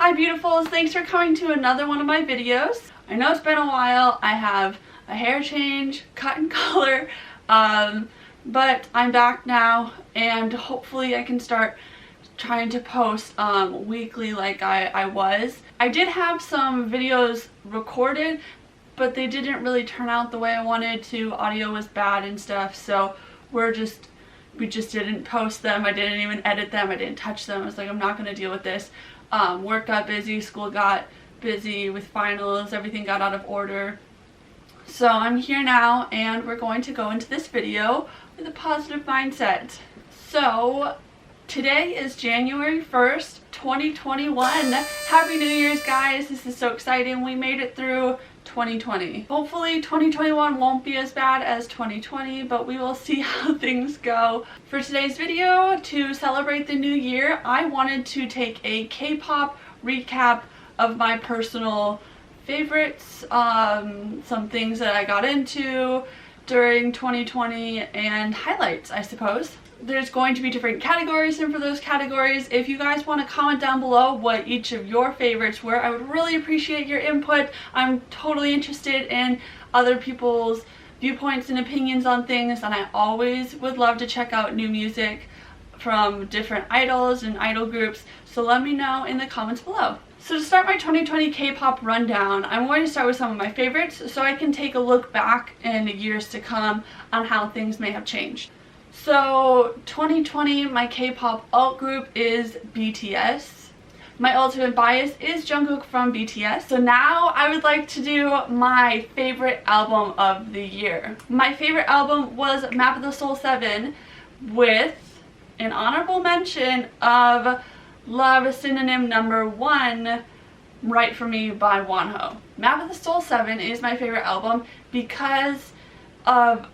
Hi beautifuls, thanks for coming to another one of my videos. I know it's been a while. I have a hair change, cut and color, but I'm back now and hopefully I can start trying to post weekly like I was. I did have some videos recorded, but they didn't really turn out the way I wanted to. Audio was bad and stuff, so we just didn't post them. I didn't even edit them. I didn't touch them. I was like, I'm not going to deal with this. Work got busy, school got busy with finals, everything got out of order. So I'm here now and we're going to go into this video with a positive mindset. So today is January 1st, 2021. Happy New Year's, guys. This is so exciting. We made it through 2020. Hopefully 2021 won't be as bad as 2020, but we will see how things go. For today's video, to celebrate the new year, I wanted to take a K-pop recap of my personal favorites, some things that I got into during 2020, and highlights, I suppose. There's going to be different categories, and for those categories, if you guys want to comment down below what each of your favorites were, I would really appreciate your input. I'm totally interested in other people's viewpoints and opinions on things, and I always would love to check out new music from different idols and idol groups, so let me know in the comments below. So to start my 2020 K-pop rundown, I'm going to start with some of my favorites so I can take a look back in years to come on how things may have changed. So 2020, my K-pop alt group is BTS. My ultimate bias is Jungkook from BTS. So now I would like to do my favorite album of the year. My favorite album was Map of the Soul 7 with an honorable mention of Love Synonym number 1, Right For Me by Wonho. Map of the Soul 7 is my favorite album because of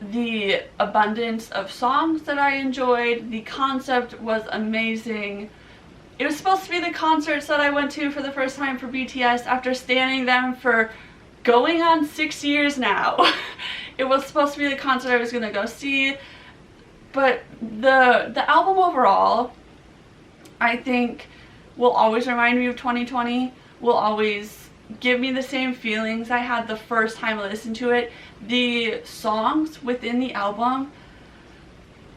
the abundance of songs that I enjoyed. The concept was amazing. It was supposed to be the concerts that I went to for the first time for BTS after standing them for going on 6 years now. It was supposed to be the concert I was gonna go see, but the album overall, I think, will always remind me of 2020, will always give me the same feelings I had the first time I listened to it. The songs within the album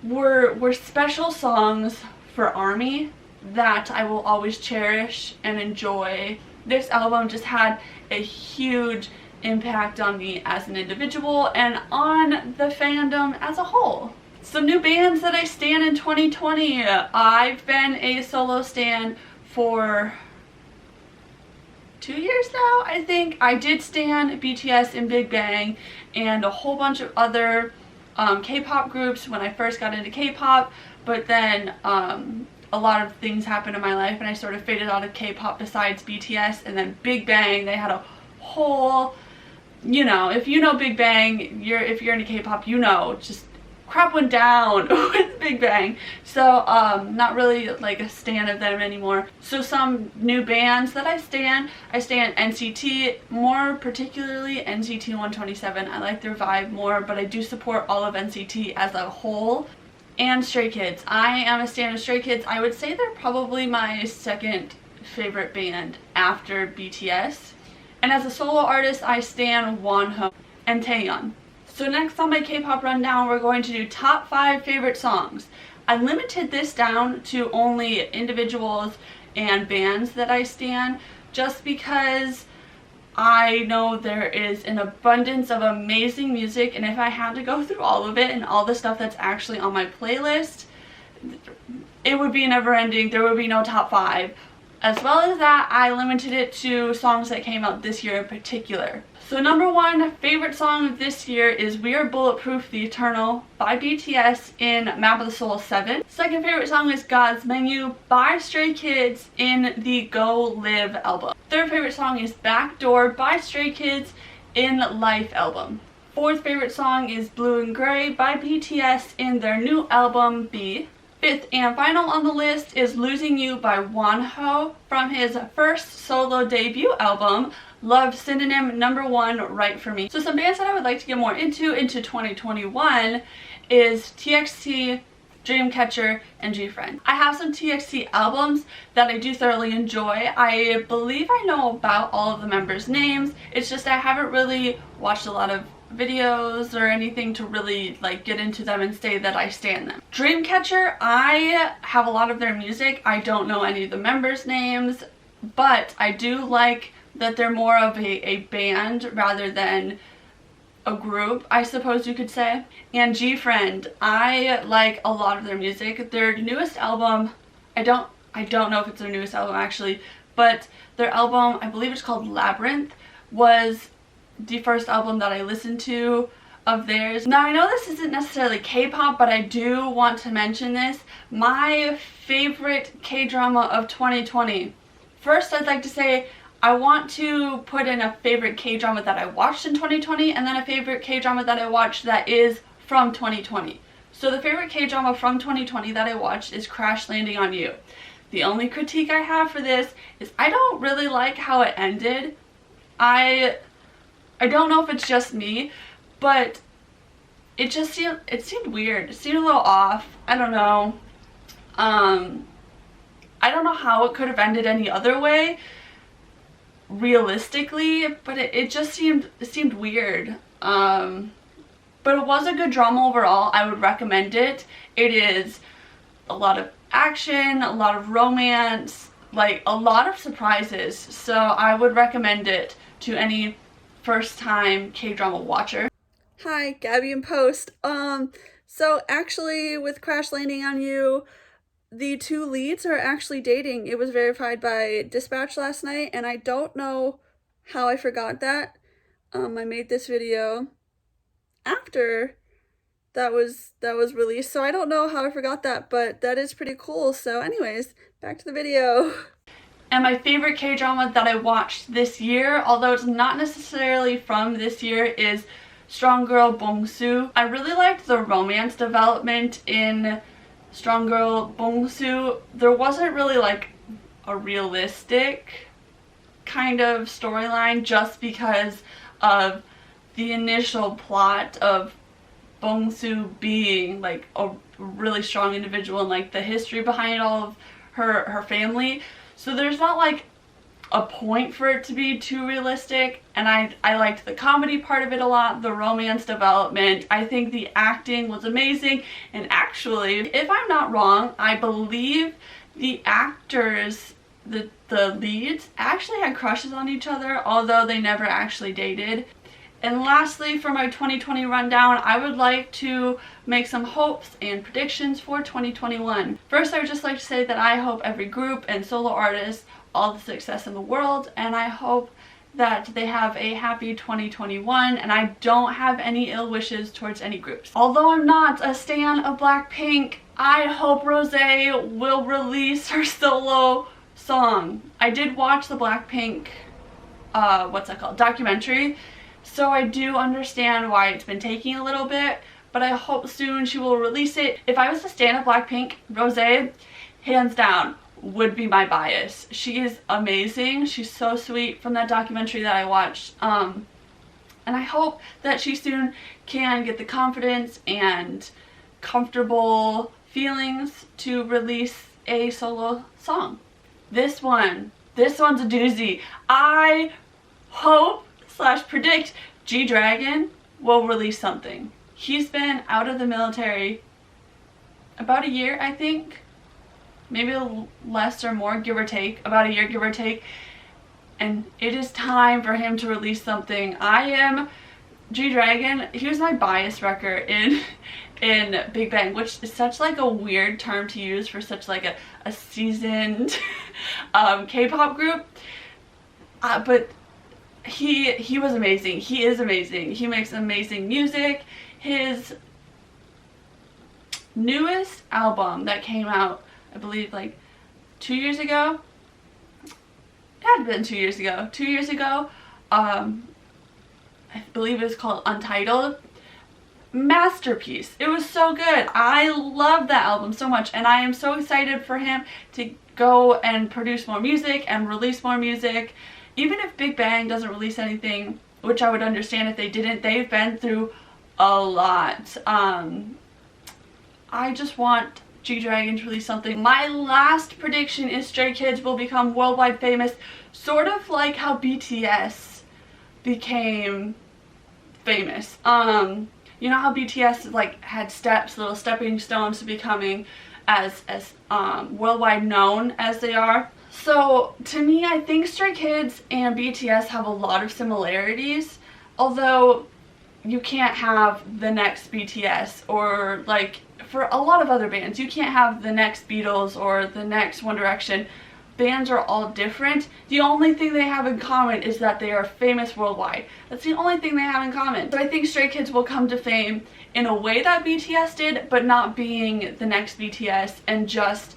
were special songs for ARMY that I will always cherish and enjoy. This album just had a huge impact on me as an individual and on the fandom as a whole. Some new bands that I stan in 2020. I've been a solo stan for 2 years now, I think. I did stan BTS and Big Bang and a whole bunch of other K-pop groups when I first got into K-pop, but then a lot of things happened in my life and I sort of faded out of K-pop besides BTS. And then Big Bang, they had a whole, you know, if you know Big Bang, if you're into K-pop, you know, just crap went down with Big Bang. So not really like a stan of them anymore. So some new bands that I stan NCT, more particularly NCT 127. I like their vibe more, but I do support all of NCT as a whole. And Stray Kids. I am a stan of Stray Kids. I would say they're probably my second favorite band after BTS. And as a solo artist, I stan Wonho and Taeyeon. So next on my K-pop rundown, we're going to do top 5 favorite songs. I limited this down to only individuals and bands that I stan, just because I know there is an abundance of amazing music, and if I had to go through all of it and all the stuff that's actually on my playlist, it would be never ending. There would be no top 5. As well as that, I limited it to songs that came out this year in particular. So number 1 favorite song of this year is We Are Bulletproof The Eternal by BTS in Map of the Soul 7. Second favorite song is God's Menu by Stray Kids in the Go Live album. Third favorite song is Backdoor by Stray Kids in Life album. Fourth favorite song is Blue and Gray by BTS in their new album B. Fifth and final on the list is Losing You by Wonho from his first solo debut album, Love Synonym number 1, Right For Me. So some bands that I would like to get more into 2021 is TXT, Dreamcatcher, and G-Friend. I have some TXT albums that I do thoroughly enjoy. I believe I know about all of the members' names. It's just I haven't really watched a lot of videos or anything to really like get into them and say that I stan them. Dreamcatcher, I have a lot of their music. I don't know any of the members' names, but I do like that they're more of a band rather than a group, I suppose you could say. And G-Friend, I like a lot of their music. Their newest album, I don't know if it's their newest album actually, but their album, I believe it's called Labyrinth, was the first album that I listened to of theirs. Now I know this isn't necessarily K-pop, but I do want to mention this. My favorite K-drama of 2020. First, I'd like to say I want to put in a favorite K-drama that I watched in 2020 and then a favorite K-drama that I watched that is from 2020. So the favorite K-drama from 2020 that I watched is Crash Landing on You. The only critique I have for this is I don't really like how it ended. I don't know if it's just me, but it seemed weird. It seemed a little off. I don't know. I don't know how it could have ended any other way realistically, but it just seemed weird. But it was a good drama overall. I would recommend it. It is a lot of action, a lot of romance, like a lot of surprises. So I would recommend it to any first time K-drama watcher. Hi, Gabby in Post. So actually with Crash Landing on You, the two leads are actually dating. It was verified by Dispatch last night, and I don't know how I forgot that. I made this video after that was released, so I don't know how I forgot that, but that is pretty cool. So anyways, back to the video. And my favorite K-drama that I watched this year, although it's not necessarily from this year, is Strong Girl Bongsu. I really liked the romance development in Strong Girl Bongsu. There wasn't really like a realistic kind of storyline just because of the initial plot of Bongsu being like a really strong individual and like the history behind all of her family. So there's not like a point for it to be too realistic, and I liked the comedy part of it a lot, the romance development. I think the acting was amazing, and actually, if I'm not wrong, I believe the actors, the leads, actually had crushes on each other, although they never actually dated. And lastly, for my 2020 rundown, I would like to make some hopes and predictions for 2021. First, I would just like to say that I hope every group and solo artist all the success in the world, and I hope that they have a happy 2021, and I don't have any ill wishes towards any groups. Although I'm not a stan of Blackpink, I hope Rosé will release her solo song. I did watch the Blackpink, what's that called, documentary, so I do understand why it's been taking a little bit, but I hope soon she will release it. If I was a stan of Blackpink, Rosé, hands down, would be my bias. She is amazing. She's so sweet from that documentary that I watched. And I hope that she soon can get the confidence and comfortable feelings to release a solo song. This one's a doozy. I hope / predict G-Dragon will release something. He's been out of the military about a year, I think. Maybe less or more, give or take, about a year, give or take, and it is time for him to release something. I am G-Dragon. He was my bias wrecker in Big Bang, which is such like a weird term to use for such like a seasoned K-pop group, but he was amazing. He is amazing. He makes amazing music. His newest album that came out, I believe like 2 years ago. It had been 2 years ago. 2 years ago. I believe it was called Untitled. Masterpiece. It was so good. I love that album so much, and I am so excited for him to go and produce more music and release more music. Even if Big Bang doesn't release anything, which I would understand if they didn't, they've been through a lot. I just want G-Dragon to release something. My last prediction is Stray Kids will become worldwide famous, sort of like how BTS became famous. You know how BTS like had steps, little stepping stones to becoming as worldwide known as they are. So to me, I think Stray Kids and BTS have a lot of similarities, although you can't have the next BTS, or like for a lot of other bands, you can't have the next Beatles or the next One Direction. Bands are all different. The only thing they have in common is that they are famous worldwide. That's the only thing they have in common. So I think Stray Kids will come to fame in a way that BTS did, but not being the next BTS and just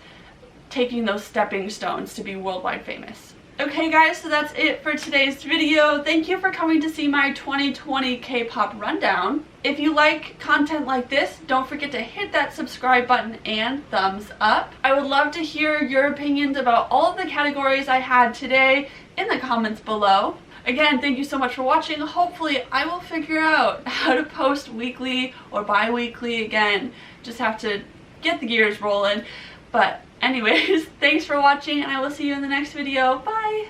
taking those stepping stones to be worldwide famous. Okay guys, so that's it for today's video. Thank you for coming to see my 2020 K-pop rundown. If you like content like this, don't forget to hit that subscribe button and thumbs up. I would love to hear your opinions about all of the categories I had today in the comments below. Again, thank you so much for watching. Hopefully I will figure out how to post weekly or bi-weekly again. Just have to get the gears rolling. But anyways, thanks for watching, and I will see you in the next video. Bye!